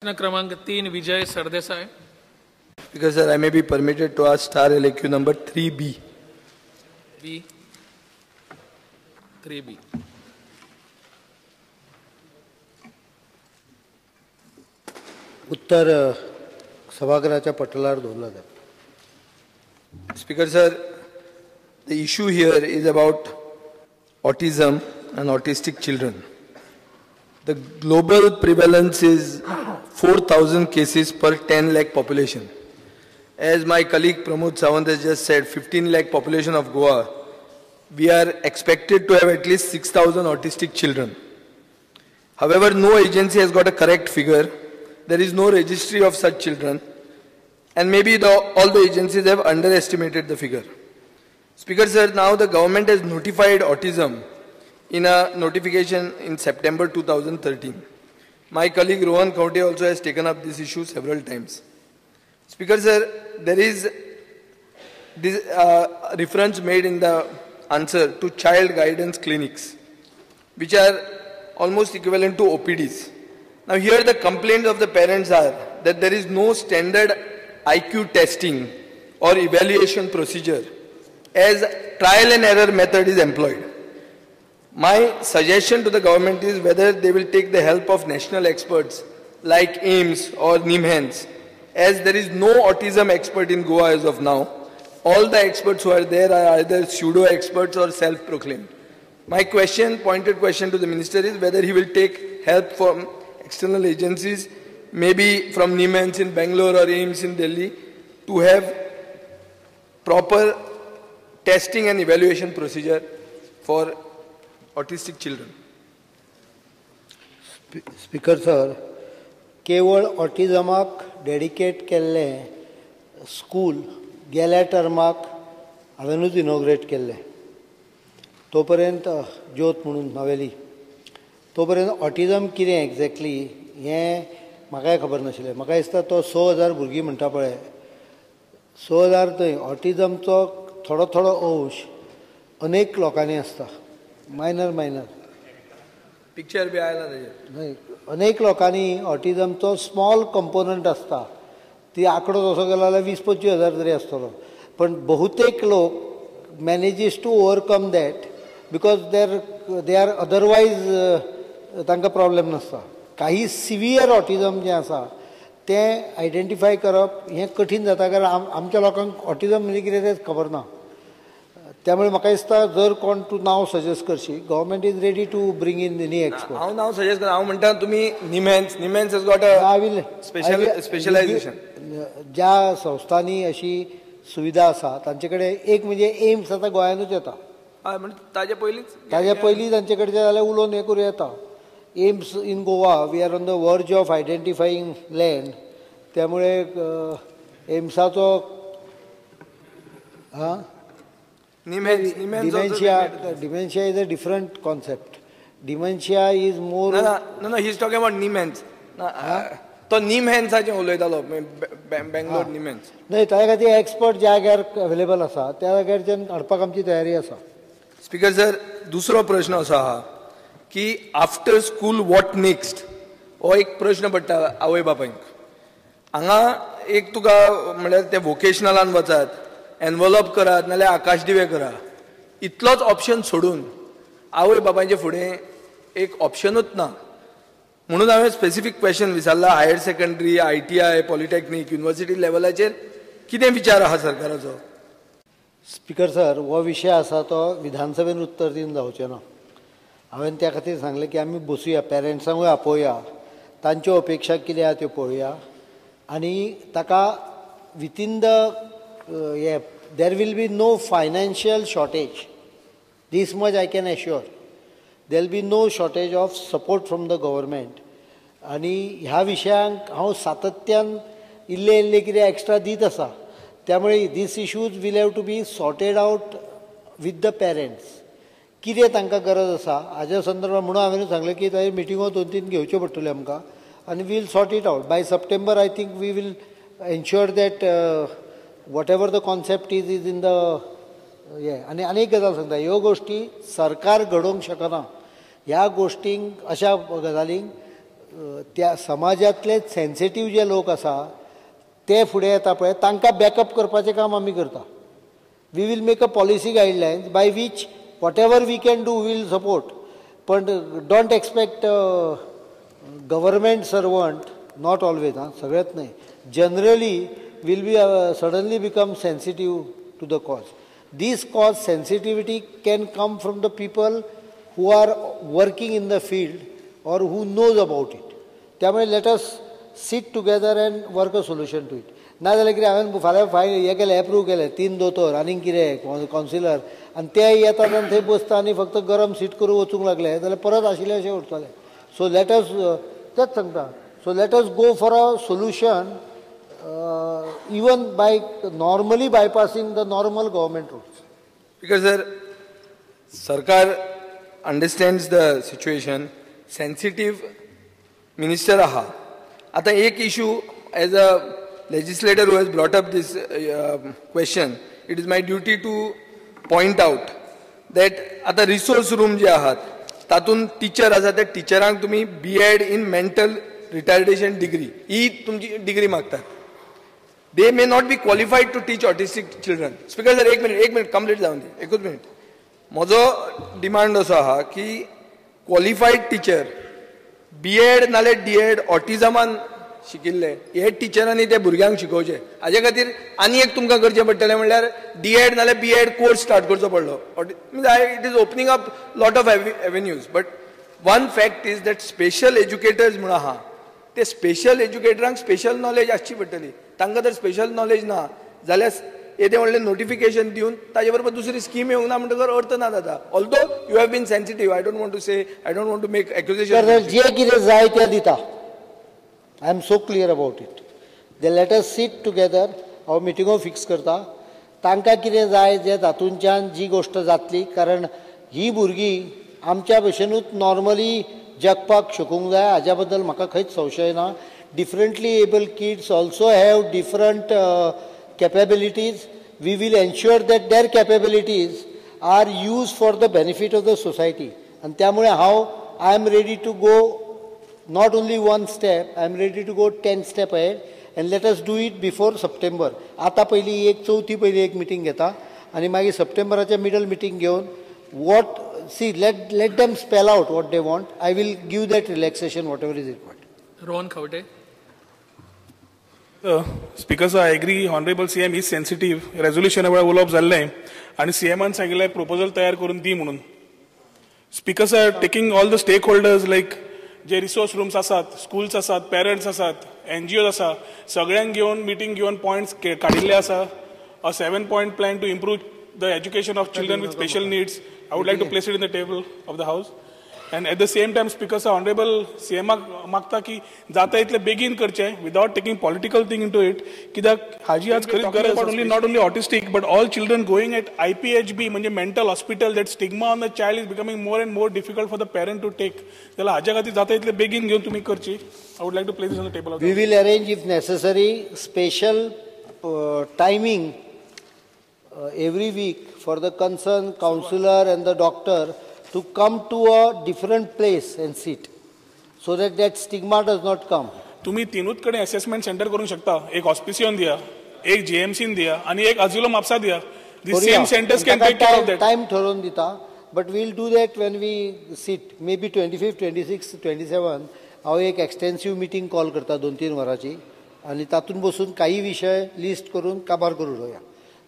प्रश्न क्रमांक 3 विजय Sardesai. Because sir, I may be permitted to ask star LAQ number 3B. B 3B. उत्तर सभागृहाच्या पटलावर दवरला जाता. Speaker sir, the issue here is about autism and autistic children. The global prevalence is 4,000 cases per 10 lakh population. As my colleague Pramod Sawant has just said, 15 lakh population of Goa, we are expected to have at least 6,000 autistic children. However, no agency has got a correct figure. There is no registry of such children. And maybe all the agencies have underestimated the figure. Speaker sir, now the government has notified autism in a notification in September 2013. My colleague Rohan Kaute also has taken up this issue several times. Speaker sir, there is this reference made in the answer to child guidance clinics, which are almost equivalent to OPDs. Now here the complaints of the parents are that there is no standard IQ testing or evaluation procedure, as trial and error method is employed. My suggestion to the government is whether they will take the help of national experts like AIMS or NIMHANS, as there is no autism expert in Goa as of now. All the experts who are there are either pseudo experts or self-proclaimed. My pointed question to the minister is whether he will take help from external agencies, maybe from NIMHANS in Bangalore or AIMS in Delhi, to have proper testing and evaluation procedure for autistic children. Speaker sir, केवळ ऑटिझमाक dedicate केल्ले school गेल्या टर्माक हांवेनूच inaugurate केल्लें. तोपर्यंत ज्योत म्हणून नावेली, तोपर्यंत autism कितें exactly हें म्हाकाय खबर नाशिल्लें. म्हाका दिसता तो 6,000 भुरगीं म्हणटा पळय, 6,000 थंय ऑटिझमचो थोडो थोडो अंश अनेक लोकांनी आसता, मायनर पिक्चर बी आयला न्हय, अनेक लोकांनी ऑटिझमचो स्मॉल कंपोनंट आसता. ती आंकडो तसो गेलो जाल्यार 20-25 हजार तरी आसतलो. पण बहुतेक लोक manages to overcome that because they are otherwise तांकां प्रॉब्लेम नासता. काही सिवियर ऑटिझम जें आसा तें आयडेंटिफाय करप हें कठीण जाता, कारण आमच्या लोकांक ऑटिझम म्हणजे कितें तें खबर ना. त्यामुळे म्हाका दिसता जर कोण तूं नांव सजेस्ट करशी, government is ready to bring in any expert. हांव नांव सजेस्ट करता. हांव म्हणटा तुमी NIMHANS has got a specialization. ज्या संस्थांनी अशी सुविधा आसा तांचे कडेन एक म्हणजे एम्स आतां गोंयांतूच येता. ताजे पयलीं तांचे कडचे जाल्यार उलोवन हें करूं येता. AIIMS in Goa, we are on the verge of identifying land. त्यामुळे एम्साचो dementia is a different concept. Dementia is more no he is talking about NIMHANS. तो निमहॅन्साचें उलयतालो, बेंगलोर निमहॅन्स. न्हय, ताचे खातीर एक्सपर्ट ज्या जाग्यार अवेलेबल आसा त्या जाग्यारच्यान हाडपाक आमची तयारी आसा. स्पीकर सर, दुसरो प्रश्न असो आहा की आफ्टर स्कूल वॉट नेक्स्ट हो एक प्रश्न पडटा आवय बापायंक. हांगा एक तुका म्हळ्यार ते वोकेशनलान वचात, एनवलप करात नाल्यार आकाशदिवे करा, इतलोच ऑप्शन सोडून आवय बापायचे फुडें एक ऑप्शनूच ना. म्हणून हांवें स्पेसिफीक क्वेश्चन विचारला. Higher secondary, ITI, polytechnic, university लेवलाचेर कितें विचार आहा सरकाराचो? स्पीकर सर, हो विशय आसा तो विधानसभेन उत्तर दिवन जावचें ना. हांवें त्या खातीर सांगलें की आमी बसुया, पेरंट्सांकूय आपोवया, तांच्यो अपेक्षा कितें आहा त्यो पळोवया, आनी ताका विथीन द हे there will be no financial shortage. This much I can assure. There will be no shortage of support from the government. आनी ह्या विशयांक हांव सातत्यान इल्ले कितें एक्स्ट्रा दीत आसा. त्यामुळे these issues will have to be sorted out with the parents. कितें तांकां गरज आसा हाज्या संदर्भांत म्हणून हांवें सांगलें की ताज्यो मिटिंगो 2-3 घेवच्यो पडटल्यो आमकां, आनी will sort it out. By September I think we will ensure that whatever the concept is in the हे. आनी एक गजाल सांगता, ह्यो गोश्टी सरकार घडोवंक शकना. ह्या गोष्टींक, अशा गजालींक त्या समाजातले सेन्सिटीव जे लोक आसा ते फुडें येता पळय तांकां बॅकअप करपाचें काम आमी करता. We will make a policy guidelines by which whatever we can do will support. पण don't expect government servant, not always, सगळ्यात नाही, generally will be suddenly become sensitive to the cause. This cause sensitivity can come from the people who are working in the field or who knows about it. त्यामुळे let us sit together and work a solution to it. ना जाल्यार कितें हांवें फाल्यां हें केलें approve केलें 3 दोतोर आनीक कितें कावन्सिलर आनी ते येतात आनी थंय बसता आनी फक्त गरम सीट करून वचूंक लागले जाल्यार परत आशिल्ले अशें उरतलें. सो लेट अस तेच सांगता. So let us go for a solution even by normally bypassing the normal government rules. Because sir, Sarkar understands the situation, sensitive minister aha. Ata ek issue, as a legislator who has brought up this question, it is my duty to point out that ata resource room je ahat, tatun teacher asa त्या टिचरांक तुम्ही B.Ed in mental retardation degree ही तुमची degree मागतात. They may not be qualified to teach autistic children. Speaker sir, एक minute, complete जाऊन दे, एकूच minute. माझो demand असो आहा की क्वॉलिफाईड टीचर B.Ed नाल्यार D.Ed ऑटिझमान शिकिल्ले हे टिचरांनी ते भुरग्यांक शिकोवचे. हाजे खातीर आनी एक तुमकां करचें पडटलें म्हणल्यार D.Ed नाल्यार B.Ed कोर्स स्टार्ट करचो पडलो. It is opening up lot of avenues. But one fact is that special educators म्हणून आहा ते स्पेशल एज्युकेटरांक स्पेशल नॉलेज आसची पडटली. तांकां जर स्पेशल नॉलेज ना जाल्यार येदें व्हडलें नोटिफिकेशन दिवन ताजे बरोबर दुसरी स्कीम येवंक ना म्हणटकर अर्थ ना जाता. Although you have been sensitive, I don't want to say, I don't want to make accusation. जे कितें जाय तें दिता. I am so clear about it. They let us sit together, हांव मिटिंगो फिक्स करता. तांकां कितें जाय जे तातूंतल्यान जी गोश्ट जातली, कारण ही भुरगीं आमच्या भशेनूच नॉर्मली जगपाक शिकूंक जाय हाज्या बद्दल म्हाका खंयच संशय ना. Differently able kids also have different capabilities. We will ensure that their capabilities are used for the benefit of the society. And त्यामुळे I am ready to go not only one step, I am ready to go 10 steps ahead, and let us do it before September. आता पहिली एक चौथी पहिली एक meeting घेता आणि मागीर सप्टेंबराच्या मिडल मीटिंग घेऊन let them spell out what they want. I will give that relaxation whatever is required. Rohan Khawte. Speaker sir, I agree. Honorable CM is sensitive. Resolution वर उलोवप जाल्लें आणि CMन सांगिल्लें proposal तयार करून दी म्हणून. Speaker sir, taking all the stakeholders like जे resource rooms आसात, schools आसात, parents आसात, NGOs आसा, सगळ्यांक घेवन meeting घेवन points काडिल्ले आसा. A 7-point plan to improve the education of children with special needs. I would like to place it in the table of the House. And at the same time, Speaker sir, Honorable CM मागता की जाता इतले बेगीन करचे without taking political thing into it. कित्याक हाजी आज खरीच गरज only not only autistic but all children going at IPHB म्हणजे mental hospital, that stigma on the child is becoming more and more difficult for the parent to take. त्याला हाज्या खातीर जाता इतले बेगीन घेवन तुम्ही करची. I would like to place this on the table of the We will arrange if necessary special timing every week for the concerned counselor and the doctor to come to a different place and sit, so that stigma does not come. तुम्ही तीनूच कडे assessment centre करू शकता. एक हॉस्पिसियन दिया, एक जीएमसीन दिया आणि एक अझिलो म्हापसा दिया. The same centers can take care of that. Time ठरवून दिता, but we'll do that when we sit. Maybe 25, 26, 27. हांव एक एक्सटेन्सिव्ह मीटिंग कॉल करता 2-3 वरांची आणि तातूंत बसून काही विशय लिस्ट करून काबार करून उडोवया.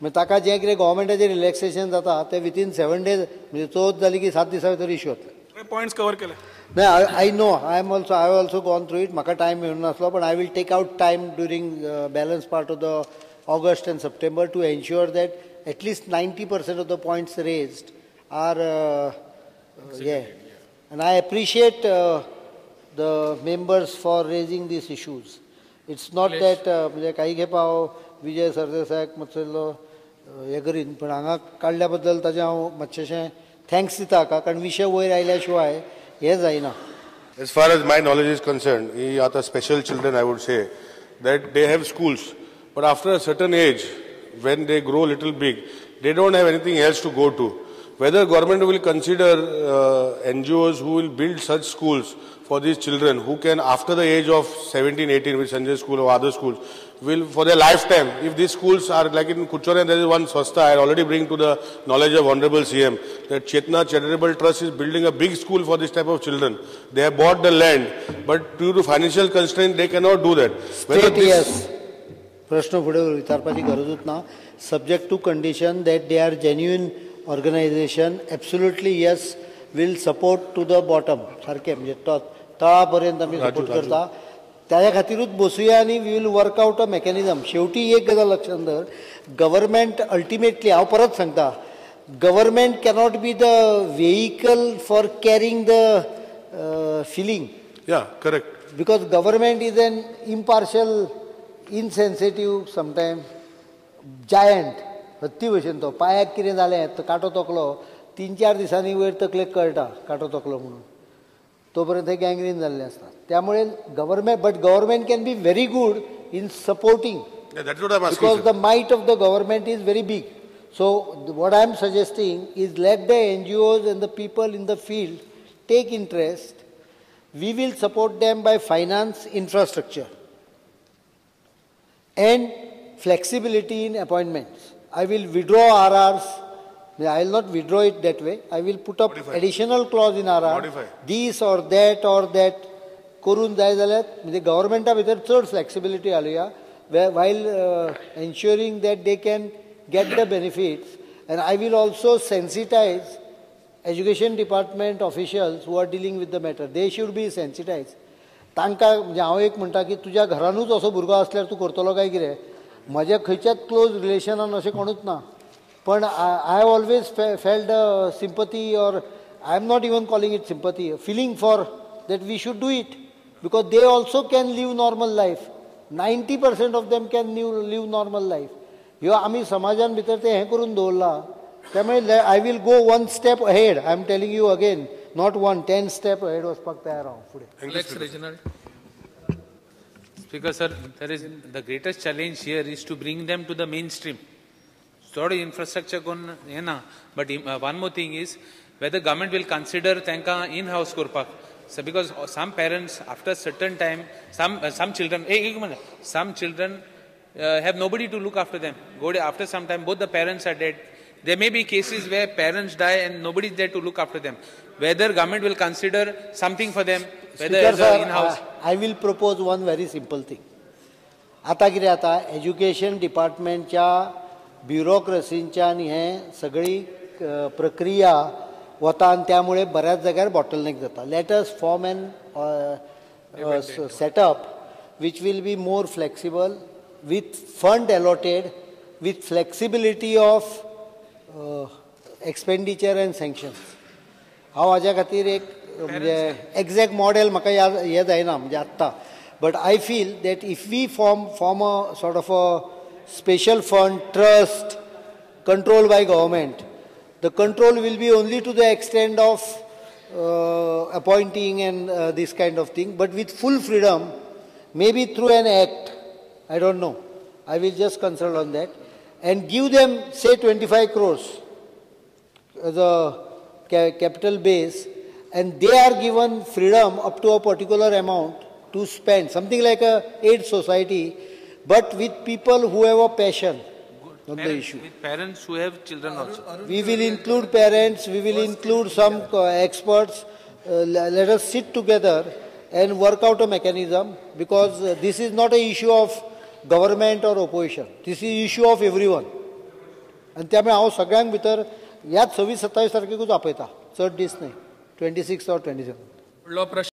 म्हणजे ताका जें कितें गव्हर्मेंटाचें रिलॅक्सेशन जाता तें विथीन 7 days, म्हणजे चवथ जाली की 7 दिसा भितर इश्यू जातले. पॉइंट्स कवर केले. नाही, I know, I have also gone through it. म्हाका टायम मेळूंक नासलो, पण I will take out time during balance part of the August and September to ensure that at least 90% of the points raised are and I appreciate the members for raising these issues. It's not that म्हणजे काही खेपा हांव विजय सरदेसायाक मातसो हे करीन, पण हांगा काडल्या बद्दल ताजें हांव मातशेंशें थँक्स दिता हाका, कारण विशय वयर आयल्या शिवाय हे जायना. As far as my knowledge is concerned, आता special children, I would say that they have schools, but after a certain age, when they grow a little big, they don't have anything else to go to. whether government will consider NGOs who will build such schools for these children who can, after the age of 17, 18, with Sanjay School or other schools, will for their lifetime, if these schools are like in Kuchore, there is one Swastha, I already bring to the knowledge of Honorable CM, that Chetna Charitable Trust is building a big school for this type of children. They have bought the land, but due to financial constraint, they cannot do that. State, yes. प्रश्न पुढे विचारपाची गरजूच ना. Subject to condition that they are genuine organization, absolutely yes, will support to the bottom. सारखे म्हणजे तळापर्यंत आम्ही support करता. त्याच्या खातीरूच बसूया आणि we will work out a mechanism. शेवटी एक गजाल लक्षात दर, गव्हर्मेंट अल्टिमेटली, हांव परत सांगता, government cannot be the vehicle for carrying the feeling. या correct. Because government is an impartial, insensitive, sometime giant. हत्ती भशेन तो पांयाक कितें जालें तो कांटो तोकलो 3-4 दिसांनी वयर तकलेक कळटा कांटो तोकलो म्हणून, तोपर्यंत गँग्रीन जाल्लें आसता. त्यामुळे government can be very good in supporting, because the might of the government is very big. So what I am suggesting is let the NGOs and the people in the field take interest. We will support them by finance, infrastructure and flexibility in appointments. I will withdraw RRs. I will not withdraw it that way. I will put up additional clause in RR. Modify. This or that करून जाय जाल्यार म्हणजे गव्हर्मेंटा भितर चड flexibility घालुया, while ensuring that they can get the benefits. And I will also sensitize education department officials who are dealing with the matter. They should be sensitized. तांकां म्हणजे हांव एक म्हणटा की तुज्या घरानूच असो भुरगो आसल्यार तूं करतलो काय कितें. म्हज्या खंयच्याच क्लोज रिलेशनान अशें कोणूच ना, पण I have always felt a sympathy, or I am not even calling it sympathy, a feeling for that we should do it, because they also can live normal life. 90% of them can live normal life. ह्यो आमी समाजान भितर तें हें करून दवरला. त्यामुळे I will go one step ahead. I am telling you again, not 10 step ahead वचपाक तयार हांव फुडें. Alex Reginald. Speaker sir, there is the greatest challenge here is to bring them to the mainstream. Sort of infrastructure kon na, but one more thing is whether government will consider tanka in-house korpak. So because some parents after certain time, some children have nobody to look after them. After some time, both the parents are dead. There may be cases where parents die and nobody is there to look after them. Whether government will consider something for them, whether as in-house. I will propose one very simple thing. आता कितें जाता, education डिपार्टमेंटच्या ब्युरोक्रेसींच्यान हें सगळी प्रक्रिया वता आनी त्यामुळे बऱ्याच जाग्यार बॉटलनेक जाता. Let us form an setup which will be more flexible, with fund allotted, with flexibility of expenditure and sanctions. हांव हाज्या खातीर एक म्हणजे एक्झॅक्ट मॉडेल म्हाका हें जायना म्हणजे आत्तां, but I feel that if we form a sort of a special fund, trust, controlled by government, the control will be only to the extent of appointing and this kind of thing, but with full freedom, maybe through an act, I don't know. I will just consult on that and give them, say, 25 crores as a capital base, and they are given freedom up to a particular amount to spend, something like a aid society, but with people who have a passion on the issue. With parents who have children also. We will include parents, we will include some experts. Let us sit together and work out a mechanism, because this is not an issue of government or opposition. This is an issue of everyone. And त्यामुळे हांव सगळ्यांक भितर ह्याच 26-27 तारखेकूच आपयता, चड दीस न्हय, 26 or 27.